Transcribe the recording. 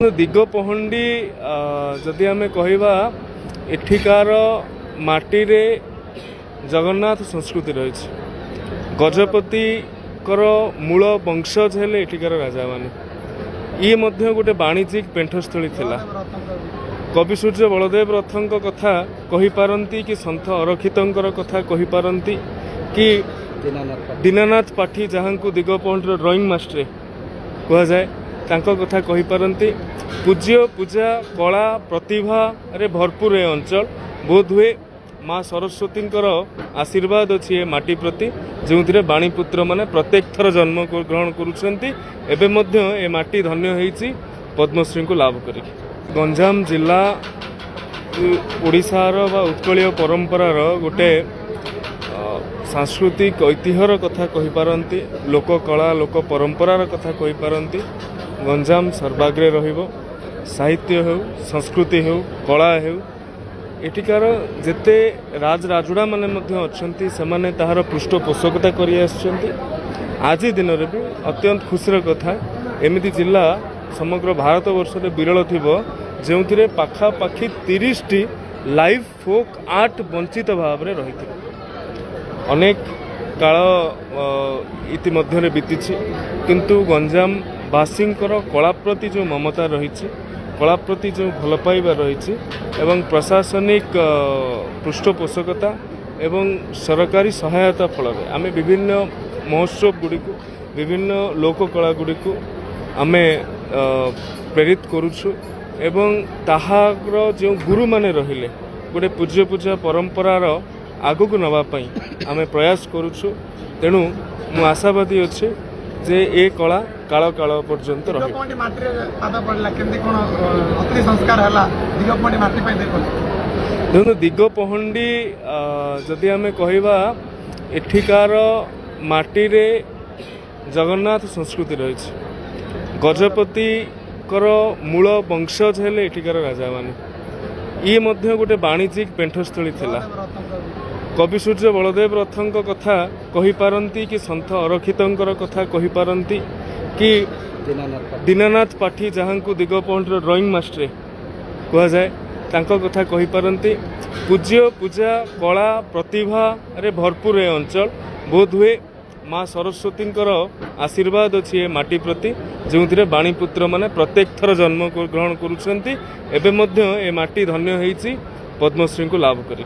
दिगपहंडी जदि आम कहवा एठिकार माटी रे जगन्नाथ संस्कृति रही गजपति मूल वंशज हेले एठिकार राजा माने ये मध्य गोटे वाणिज्यिक पेंठस्थली थिला। कवि सूर्य बलदेव रथों कथा कही पारंती कि सन्थ अरखितंकर कथा कही पारंती कि दीनानाथ पाठी जहाँ को दिगपहंडीर ड्रॉइंग मास्टर कह जाए तांको कथा कही पारंती। पूज्य पूजा कला प्रतिभा रे भरपूर ए अंचल बोध हुए माँ सरस्वती आशीर्वाद अच्छी ए माटी प्रति जो बाणीपुत्र माने प्रत्येक थर जन्म ग्रहण करुछंती। एबे मध्य ए माटी धन्य होईची पद्मश्री को लाभ करी। गंजाम जिला ओडिशार बा उत्कलीय परंपरार गोटे सांस्कृतिक ऐतिह्यर कथा कही पारंती, लोक कला लोक परंपरार कथा कही पारंती। गंजाम सर्वाग्रे रहिबो, साहित्य हो संस्कृति हो कला हो एठिकार जेते राज राजुड़ा माने मध्य अछंती सेमाने ताहार पृष्ठपोषकता करि आछंती। आज दिन रे भी अत्यंत खुशीर कथा एमिति जिला समग्र भारत वर्ष रे विरल थिबो जेउथिरे पाखापाखि 30 टी लाइव फोक आर्ट वंचित भाव रे रहिथिबो। अनेक काल इति मध्य रे बीतीछि किंतु गंजाम बासींकर कला प्रति जो ममता रही कला प्रति जो भल पाइबा रही एवं प्रशासनिक पृष्ठपोषकता एवं सरकारी सहायता फल आम विभिन्न महोत्सव गुड़ी विभिन्न लोककला गुड़ी आम प्रेरित करुछु एवं ताहार जो गुरु माने रहिले गोटे पूज्य पूजा परंपरार आगक नवापाई आम प्रयास करुछु। तेणु मु आशावादी अच्छे जे ए कला काल काल पर्यंत देखो दिगपहंडी जदि आम कहवा एठिकार माटी रे जगन्नाथ संस्कृति रही गजपति मूल वंशज हेले एठिकार राजा माने ये मध्य गोटे वाणिज्यिक पेंठस्थली थिला। कवि सूर्य बलदेव रथों कथा कही पारंती कि सन्थ अरखितंकर कथा कही पारंती कि दीनानाथ पाठी जहाँ को दिगपहंडीर ड्रॉइंग मास्टर कह जाए तांको कथा कही पारंती। पूज्य पूजा कला प्रतिभा रे भरपूर ए अंचल बोध हुए माँ सरस्वती आशीर्वाद अच्छी ए माटी प्रति जो बाणीपुत्र माने प्रत्येक थर जन्म ग्रहण करुछंती। एबे मध्य ए माटी धन्य होईची पद्मश्री को लाभ करी।